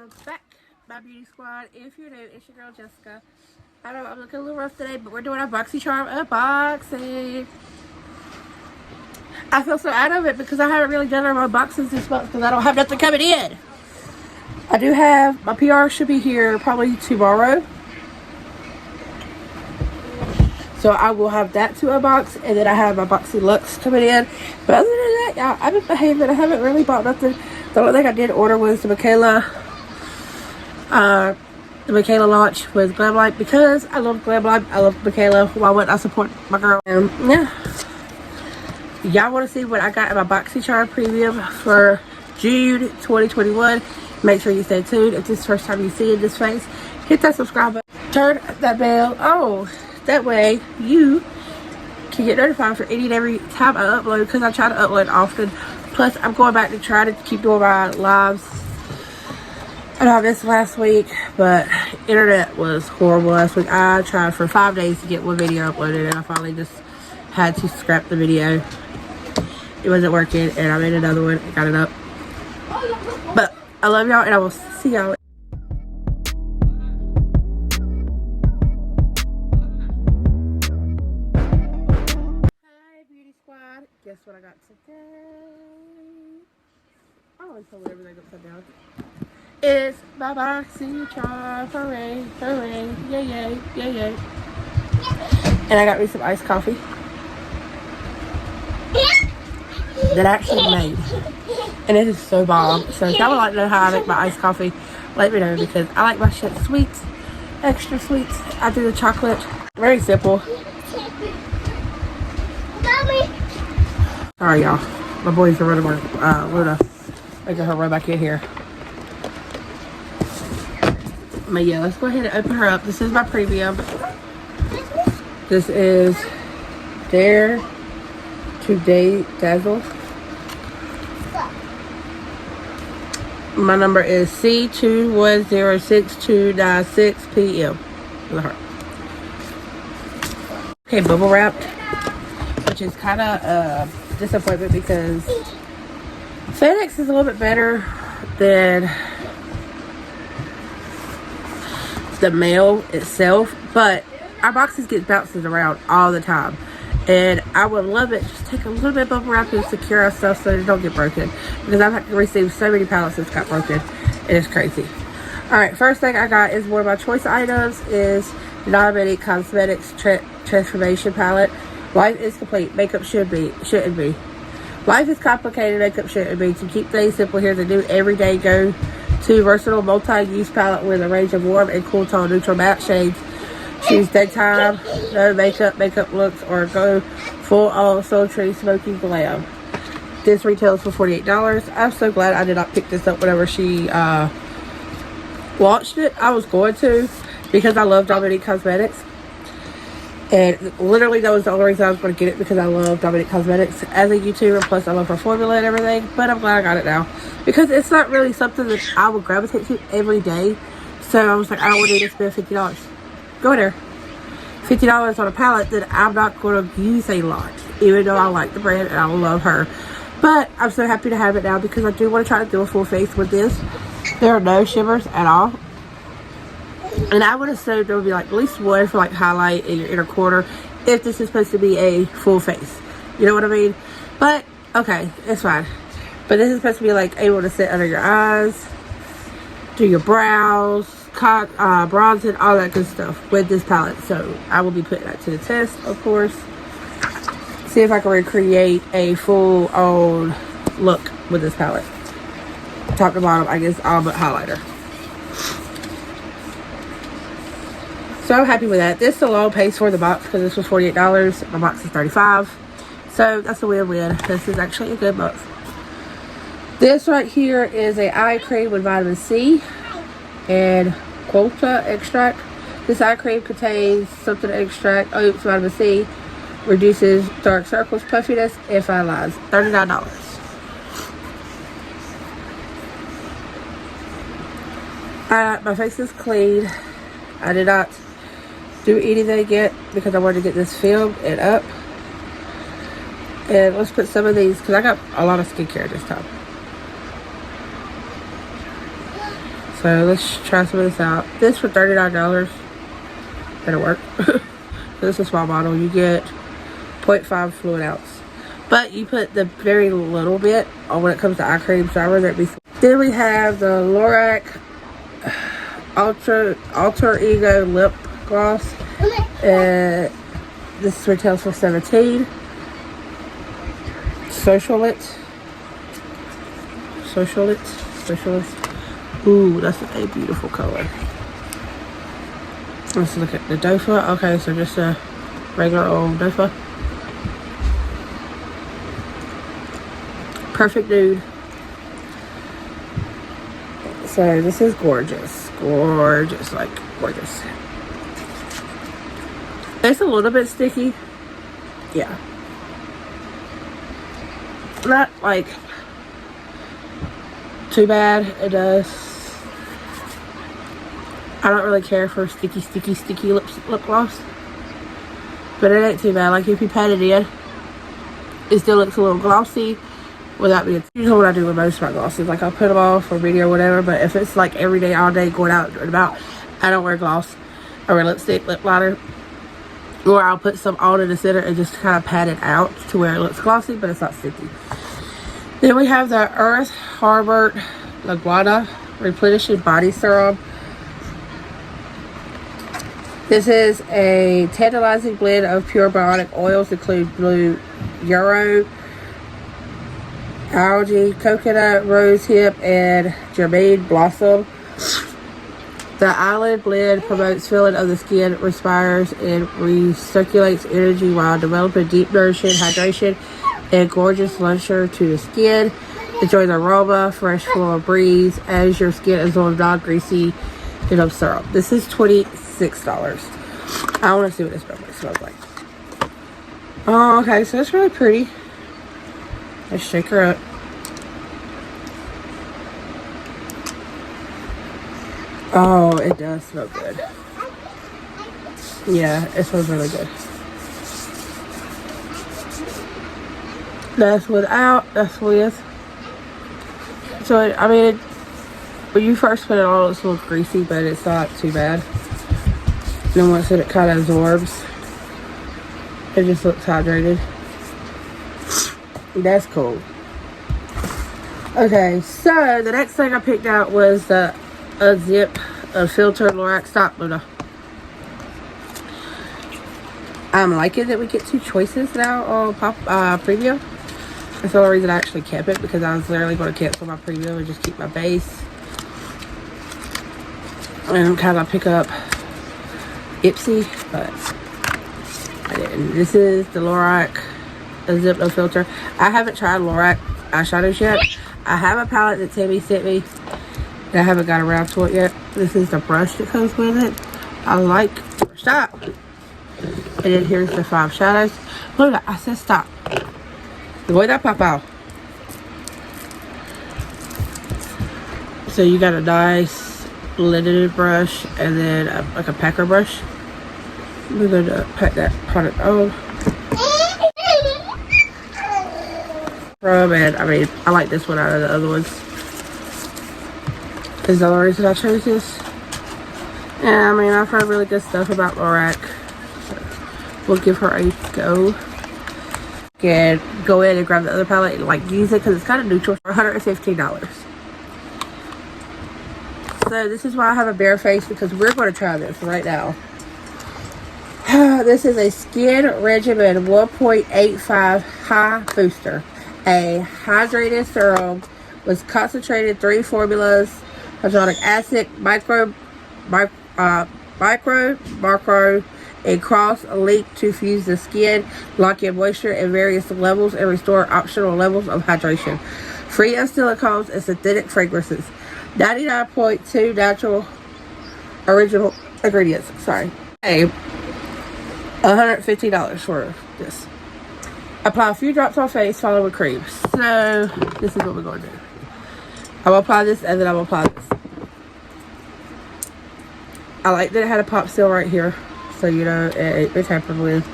are back, my beauty squad. If you're new, it's your girl Jessica. I know I'm looking a little rough today, but we're doing our Boxycharm unboxing. I feel so out of it because I haven't really done our unboxings this month because I don't have nothing coming in. I do have, my PR should be here probably tomorrow. So I will have that to unbox, and then I have my Boxy Luxe coming in. But other than that, y'all, I've been behaving. I haven't really bought nothing. The only thing I did order was the Michaela launch with Glam Light because I love Glam Light. I love Michaela. Why wouldn't I support my girl? Yeah. Y'all want to see what I got in my Boxycharm premium for June 2021? Make sure you stay tuned. If this is the first time you see this face, hit that subscribe button. Turn that bell on. That way you can get notified for any and every time I upload, because I try to upload often. Plus, I'm going back to try to keep doing my lives. I know I missed last week, but internet was horrible last week. I tried for 5 days to get one video uploaded, and I finally just had to scrap the video. It wasn't working, and I made another one and got it up. But I love y'all, and I will see y'all. Hi, beauty squad. Guess what I got today? I always tell everything upside down. It's my Boxycharm. Hooray, hooray, yay, yay, yay, yay. And I got me some iced coffee that I actually made. And it is so bomb. So if y'all would like to know how I make my iced coffee, let me know, because I like my shit sweets, extra sweets. I do the chocolate. Very simple. Sorry, y'all. My boys are running my Luna, making her run back in here. But yeah, let's go ahead and open her up. This is my premium. This is Dare to Dazzle. My number is C2106296PM. Okay, bubble wrapped, which is kind of a disappointment because FedEx is a little bit better than the mail itself, but our boxes get bouncing around all the time, and I would love it just take a little bit of bubble wrap and secure our stuff so they don't get broken, because I've had to receive so many pallets that's got broken. It's crazy. All right, first thing I got is one of my choice items is Non Cosmetics Transformation Palette. Life is complete, makeup shouldn't be. Life is complicated, makeup shouldn't be. To keep things simple, here's a new everyday go-to versatile multi-use palette with a range of warm and cool tone neutral matte shades. Choose daytime, no makeup looks, or go full on sultry smoky glam. This retails for $48. I'm so glad I did not pick this up whenever she launched it. I was going to, because I love Dominique Cosmetics. And literally that was the only reason I was going to get it, because I love Dominique Cosmetics as a YouTuber. Plus I love her formula and everything. But I'm glad I got it now, because it's not really something that I would gravitate to every day. So I was like, I don't want to spend $50. Go there. $50 on a palette that I'm not going to use a lot, even though I like the brand and I love her. But I'm so happy to have it now, because I do want to try to do a full face with this. There are no shimmers at all. And I would assume there would be like at least one for like highlight in your inner corner, if this is supposed to be a full face. You know what I mean? But, okay, it's fine. But this is supposed to be like able to sit under your eyes, do your brows, bronzing, all that good stuff with this palette. So I will be putting that to the test, of course. See if I can recreate a full on look with this palette. Top to bottom, I guess all but highlighter. So I'm happy with that. This alone pays for the box, because this was $48. My box is $35. So that's a win-win. This is actually a good box. This right here is a eye cream with vitamin C and quota extract. This eye cream contains something to extract oats, vitamin C, reduces dark circles, puffiness, and fine lines. $39. My face is clean. I did not do anything yet because I wanted to get this filmed and up. And let's put some of these, because I got a lot of skincare this time. So let's try some of this out. This for $39. Better work. This is a small bottle. You get 0.5 fluid ounce. But you put the very little bit on when it comes to eye cream. So I'd rather it be. Then we have the Lorac Alter Ego Lip Gloss. This retails for $17. Socialist. Ooh, that's a beautiful color. Let's look at the dofa. Okay, so just a regular old dofa. Perfect nude. So this is gorgeous. Gorgeous, like gorgeous. It's a little bit sticky. Yeah. Not like too bad. It does. I don't really care for sticky lip gloss. But it ain't too bad. Like if you pat it in, it still looks a little glossy without being. Usually what I do with most of my glosses, like I'll put them on for video or whatever. But if it's like every day, all day, going out and about, I don't wear gloss. I wear lipstick, lip liner. Or I'll put some on in the center and just kind of pat it out to where it looks glossy, but it's not sticky. Then we have the Earth Harbor Laguana Replenishing Body Serum. This is a tantalizing blend of pure bionic oils, include blue yarrow, algae, coconut, rose hip, and germaine blossom. The island blend promotes filling of the skin, respires, and recirculates energy while developing deep nourishing, hydration, and gorgeous luster to the skin. Enjoy the aroma, fresh flow of breeze as your skin absorbs non-greasy serum. This is $26. I want to see what this probably smells like. Oh, okay, so it's really pretty. Let's shake her up. Oh, it does smell good. Yeah, it smells really good. That's without, that's with. So, I mean, when you first put it on, it's a little greasy, but it's not too bad. Then once it kind of absorbs, it just looks hydrated. That's cool. Okay, so the next thing I picked out was the Unzip Filter Lorac. Stop, Luna. I'm liking that we get 2 choices now on Premium. That's the only reason I actually kept it, because I was literally going to cancel my Premium and just keep my base. And kind of pick up Ipsy, but I didn't. This is the Lorac Unzip No Filter. I haven't tried Lorac eyeshadows yet. I have a palette that Tammy sent me, and I haven't got around to it yet. This is the brush that comes with it. I like, stop. And then here's the 5 shadows. Look, I said stop. Voy that pop out. So you got a nice lidded brush and then like a packer brush. We're going to pat that product on. And I mean, I like this one out of the other ones. Is the only reason I chose this. Yeah, I mean, I've heard really good stuff about Lorac. So we'll give her a go. And go in and grab the other palette and like use it because it's kind of neutral for $115. So this is why I have a bare face, because we're going to try this right now. This is a Skin Regimen 1.85 High Booster. A hydrated serum with concentrated 3 formulas: hyaluronic acid, macro, and cross-link to fuse the skin, lock in moisture in various levels, and restore optional levels of hydration. Free of silicones and synthetic fragrances. 99.2 natural original ingredients. Sorry. Hey, $150 for this. Apply a few drops on face, follow with cream. So, this is what we're going to do. I will apply this, and then I will apply this. I like that it had a pop seal right here, so you know it's tampered with.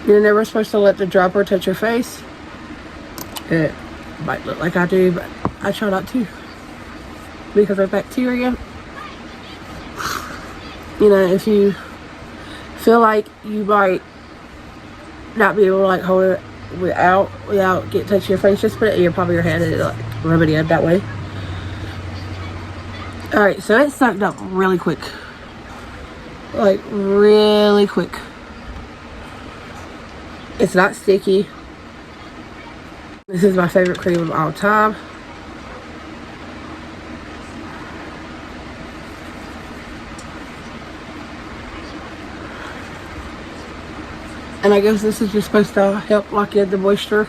You're never supposed to let the dropper touch your face. might look like I do, but I try not to because of bacteria. You know, if you feel like you might not be able to like hold it without getting touch your face, just put it in your palm of your hand and like rub it in that way. Alright, so it sucked up really quick. Like really quick. It's not sticky. This is my favorite cream of all time. And I guess this is just supposed to help lock in the moisture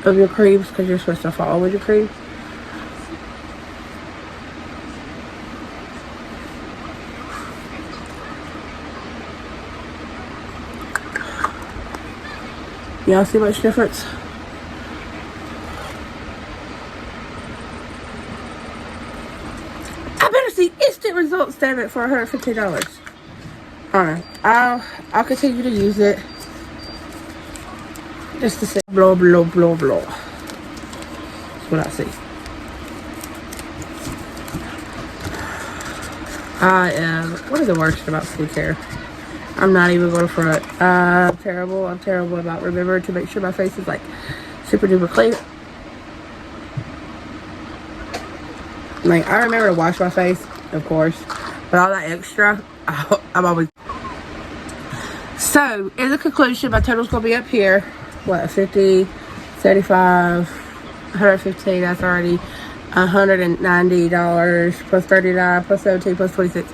of your creams because you're supposed to follow with your cream. Y'all see much difference? I better see instant results, damn it, for $115. Alright, I'll continue to use it. Just to say blow, blow, blow, blow. That's what I see. I am one of the worst about skincare. I'm not even going to front. I'm terrible. I'm terrible about remembering to make sure my face is like super duper clean. Like, I remember to wash my face, of course, but all that extra, I'm always. So, in the conclusion, my total's going to be up here. What, 50, 75, 115, that's already $190 plus 39 plus 17 plus 26.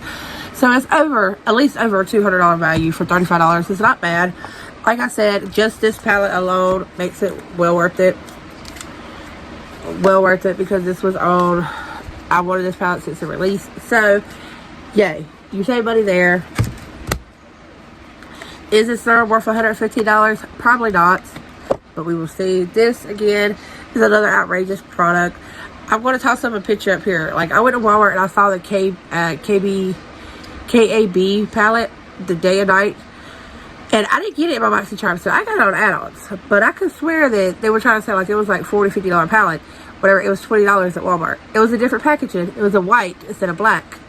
So it's at least over a $200 value for $35. It's not bad. Like I said, just this palette alone makes it well worth it. Well worth it because this was on, I wanted this palette since the release. So, yay. You save money there. Is this serum worth $115? Probably not. But we will see. This, again, is another outrageous product. I'm going to toss up a picture up here. Like, I went to Walmart and I saw the KAB palette, the day and night. And I didn't get it in my Boxycharm, so I got it on add-ons. But I could swear that they were trying to say, like, it was like $40, $50 palette. Whatever, it was $20 at Walmart. It was a different packaging. It was a white instead of black.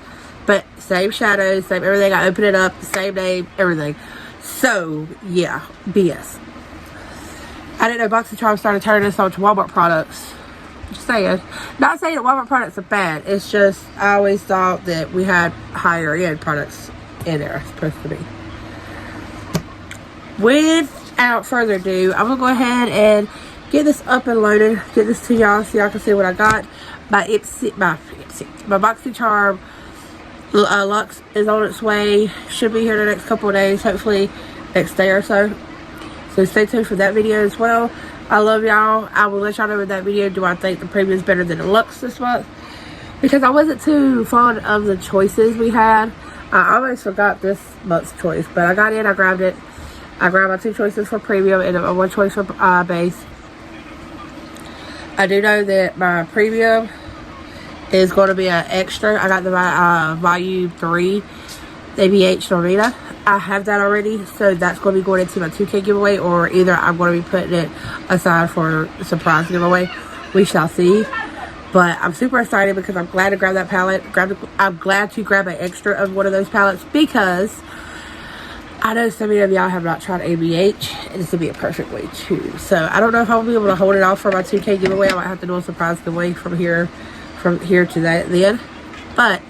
But same shadows, same everything. I opened it up, same name, everything. So, yeah, BS. I didn't know Boxycharm started turning this on to Walmart products. Just saying. Not saying that Walmart products are bad. It's just, I always thought that we had higher end products in there, supposed to be. Without further ado, I'm going to go ahead and get this up and loaded. Get this to y'all so y'all can see what I got. My Boxycharm Luxe is on its way. Should be here the next couple of days. Hopefully next day or so. So stay tuned for that video as well. I love y'all. I will let y'all know in that video, do I think the premium is better than the Luxe this month? Because I wasn't too fond of the choices we had. I almost forgot this month's choice. But I got in, I grabbed it. I grabbed my 2 choices for premium and one choice for base. I do know that my premium is going to be an extra. I got the volume 3 ABH Norita. I have that already, so that's going to be going into my 2K giveaway, or either I'm going to be putting it aside for a surprise giveaway. We shall see. But I'm super excited because I'm glad to grab that palette. I'm glad to grab an extra of one of those palettes because I know so many of y'all have not tried ABH, and this would be a perfect way too. So I don't know if I'll be able to hold it off for my 2K giveaway. I might have to do a surprise giveaway from here to that then. But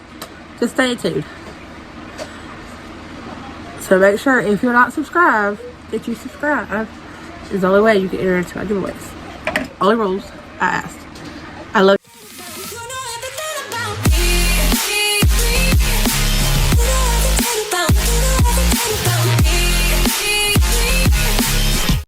just stay tuned. So make sure if you're not subscribed, that you subscribe. It's the only way you can enter into my giveaways. Only rules I asked.